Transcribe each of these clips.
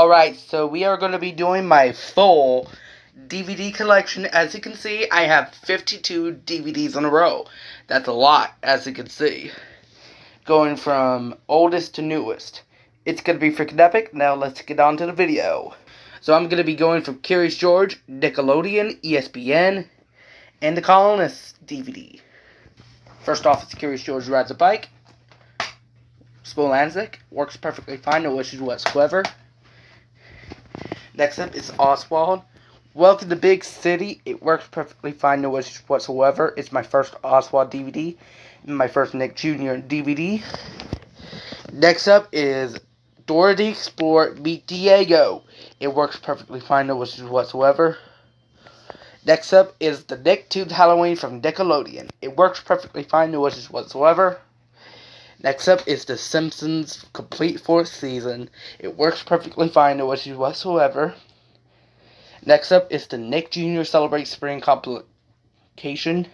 Alright, so we are going to be doing my full DVD collection. As you can see, I have 52 DVDs in a row. That's a lot, as you can see. Going from oldest to newest. It's going to be freaking epic. Now let's get on to the video. So I'm going to be going from Curious George, Nickelodeon, ESPN, and the Colonist DVD. First off, it's Curious George Rides a Bike. Spolanzik. Works perfectly fine, no issues whatsoever. Next up is Oswald. Welcome to Big City. It works perfectly fine, no issues whatsoever. It's my first Oswald DVD. And my first Nick Jr. DVD. Next up is Dora the Explorer Meet Diego. It works perfectly fine, no issues whatsoever. Next up is the Nicktoons Halloween from Nickelodeon. It works perfectly fine, no issues whatsoever. Next up is The Simpsons Complete 4th Season. It works perfectly fine, no issues whatsoever. Next up is the Nick Jr. Celebrate Spring Complication.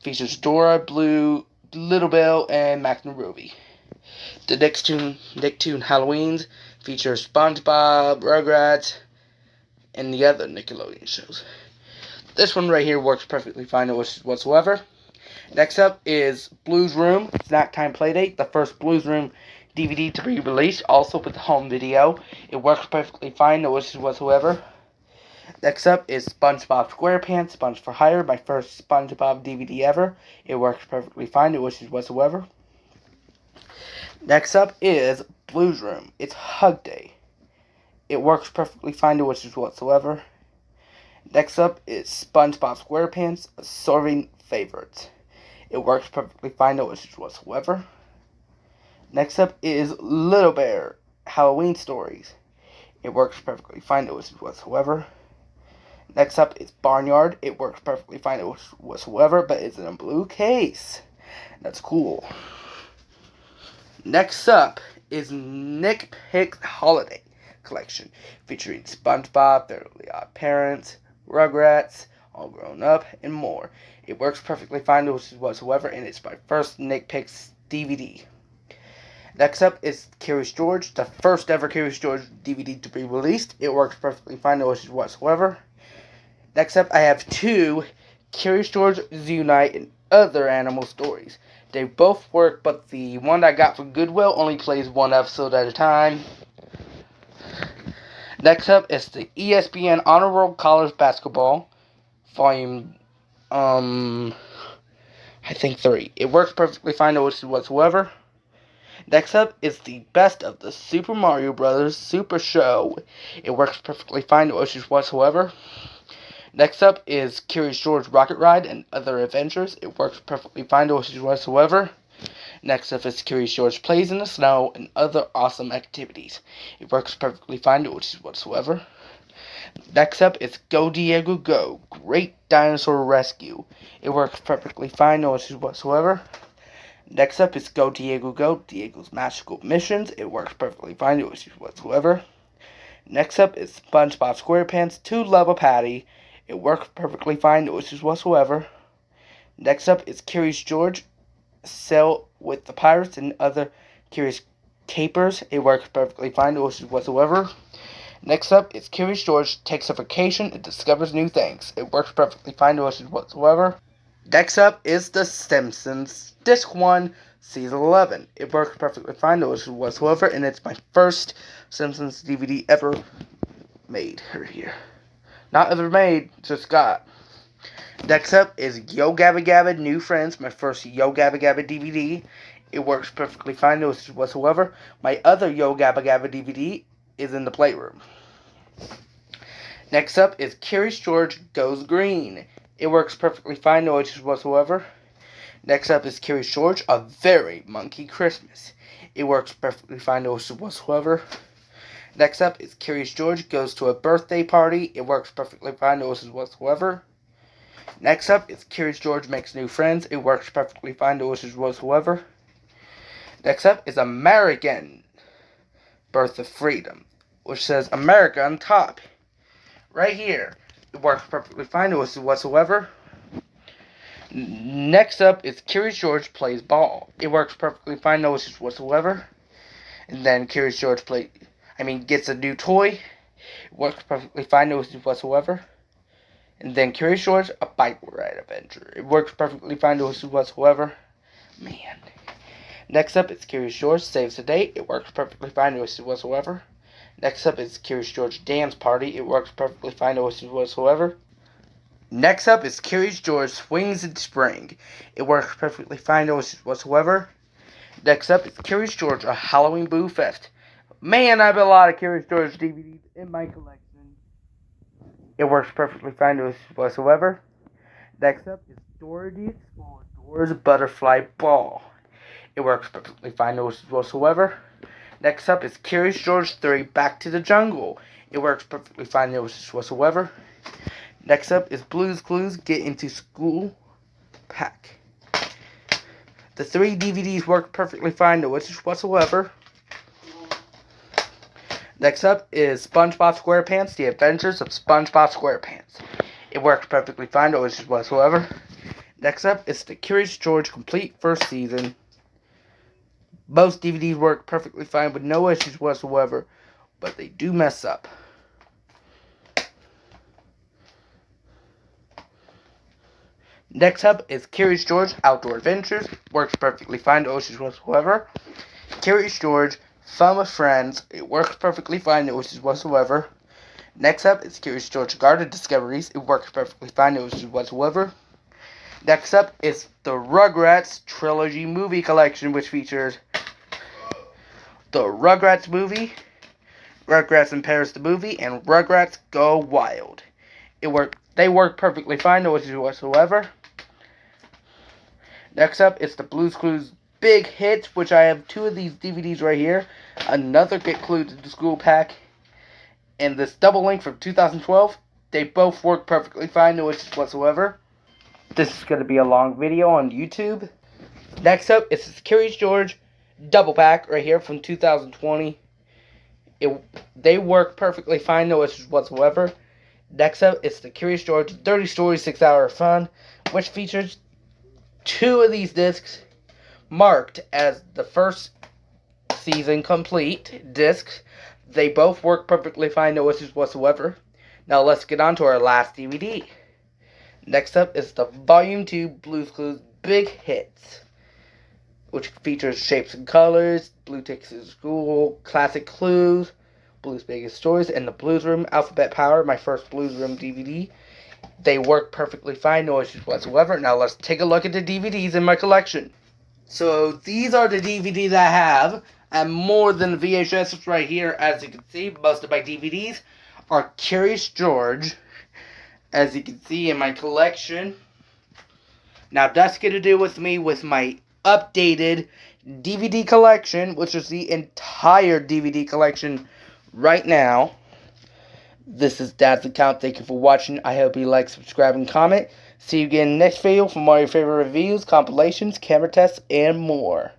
Features Dora, Blue, Little Bill, and Mac and Ruby. The Nicktoon Halloweens features SpongeBob, Rugrats, and the other Nickelodeon shows. This one right here works perfectly fine, no issues whatsoever. Next up is Blues Room, Snack Time Playdate, the first Blues Room DVD to be released, also with the home video. It works perfectly fine, no issues whatsoever. Next up is SpongeBob SquarePants, Sponge for Hire, my first SpongeBob DVD ever. It works perfectly fine, no issues whatsoever. Next up is Blues Room, it's Hug Day. It works perfectly fine, no issues whatsoever. Next up is SpongeBob SquarePants, Assorting Favorites. It works perfectly fine, no issues whatsoever. Next up is Little Bear, Halloween Stories. It works perfectly fine, no issues whatsoever. Next up is Barnyard. It works perfectly fine, no issues whatsoever, but it's in a blue case. That's cool. Next up is Nick Picks Holiday Collection, featuring SpongeBob, Fairly Odd Parents, Rugrats, All Grown Up, and more. It works perfectly fine, no issues whatsoever, and it's my first Nick Picks DVD. Next up is Curious George, the first ever Curious George DVD to be released. It works perfectly fine, no issues whatsoever. Next up, I have two Curious George Unite and Other Animal Stories. They both work, but the one I got from Goodwill only plays one episode at a time. Next up is the ESPN Honor Roll College Basketball, Volume, I think 3. It works perfectly fine, no issues whatsoever. Next up is the Best of the Super Mario Bros. Super Show. It works perfectly fine, no issues whatsoever. Next up is Curious George Rocket Ride and Other Adventures. It works perfectly fine, no issues whatsoever. Next up is Curious George Plays in the Snow and Other Awesome Activities. It works perfectly fine, no issues whatsoever. Next up is Go Diego Go, Great Dinosaur Rescue. It works perfectly fine, no issues whatsoever. Next up is Go Diego Go, Diego's Magical Missions. It works perfectly fine, no issues whatsoever. Next up is SpongeBob SquarePants 2 Level Patty. It works perfectly fine, no issues whatsoever. Next up is Curious George Sail with the Pirates and Other Curious Capers. It works perfectly fine, no issues whatsoever. Next up is Curious George Takes a Vacation and Discovers New Things. It works perfectly fine, no issues whatsoever. Next up is The Simpsons, Disc 1, Season 11. It works perfectly fine, no issues whatsoever, and it's my first Simpsons DVD ever made here. Not ever made, just got. Next up is Yo Gabba Gabba New Friends, my first Yo Gabba Gabba DVD. It works perfectly fine, no issues whatsoever. My other Yo Gabba Gabba DVD is in the playroom. Next up is Curious George Goes Green. It works perfectly fine, no issues whatsoever. Next up is Curious George, A Very Monkey Christmas. It works perfectly fine, no issues whatsoever. Next up is Curious George Goes to a Birthday Party. It works perfectly fine, no issues whatsoever. Next up is Curious George Makes New Friends. It works perfectly fine, no issues whatsoever. Next up is American Birth of Freedom, which says America on top. Right here. It works perfectly fine, no issues whatsoever. Next up is Curious George Plays Ball. It works perfectly fine, no issues whatsoever. And then Curious George gets a new toy. It works perfectly fine, no issues whatsoever. And then Curious George, a bike ride adventure. It works perfectly fine, no issues whatsoever. Man. Next up is Curious George Saves the Day. It works perfectly fine, no issues whatsoever. Next up is Curious George Dance Party. It works perfectly fine, no issues whatsoever. Next up is Curious George Swings in Spring. It works perfectly fine, no issues whatsoever. Next up is Curious George, a Halloween Boo Fest. Man, I have a lot of Curious George DVDs in my collection. It works perfectly fine, no issues whatsoever. Next up is Dora the Explorer, Dora's Butterfly Ball. It works perfectly fine, no issues whatsoever. Next up is Curious George 3, Back to the Jungle. It works perfectly fine, no issues whatsoever. Next up is Blue's Clues, Get Into School Pack. The 3 DVDs work perfectly fine, no issues whatsoever. Next up is SpongeBob SquarePants, The Adventures of SpongeBob SquarePants. It works perfectly fine, no issues whatsoever. Next up is the Curious George Complete First Season. Both DVDs work perfectly fine with no issues whatsoever, but they do mess up. Next up is Curious George Outdoor Adventures. Works perfectly fine, no issues whatsoever. Curious George Fun with Friends. It works perfectly fine, no issues whatsoever. Next up is Curious George Garden Discoveries. It works perfectly fine, no issues whatsoever. Next up is the Rugrats Trilogy Movie Collection, which features the Rugrats movie, Rugrats in Paris the movie, and Rugrats Go Wild. They work perfectly fine, no issues whatsoever. Next up is the Blue's Clues Big Hits, which I have 2 of these DVDs right here. Another Get Clued to the School Pack, and this Double Link from 2012. They both work perfectly fine, no issues whatsoever. This is going to be a long video on YouTube. Next up is this Curious George Double Pack right here from 2020. They work perfectly fine, no issues whatsoever. Next up is the Curious George 30 Stories 6 Hour Fun, which features 2 of these discs marked as the first season complete discs. They both work perfectly fine, no issues whatsoever. Now let's get on to our last DVD. Next up is the Volume 2 Blue's Clues Big Hits, which features Shapes and Colors, Blue Takes to School, Classic Clues, Blue's Biggest Stories, and the Blues Room Alphabet Power, my first Blues Room DVD. They work perfectly fine, no issues whatsoever. Now let's take a look at the DVDs in my collection. So these are the DVDs I have, and more than the VHSs right here. As you can see, most of my DVDs are Curious George, as you can see in my collection. Now that's going to do with me with my updated DVD collection, which is the entire DVD collection right now. This is Dad's account. Thank you for watching. I hope you like, subscribe, and comment. See you again next video for more of your favorite reviews, compilations, camera tests, and more.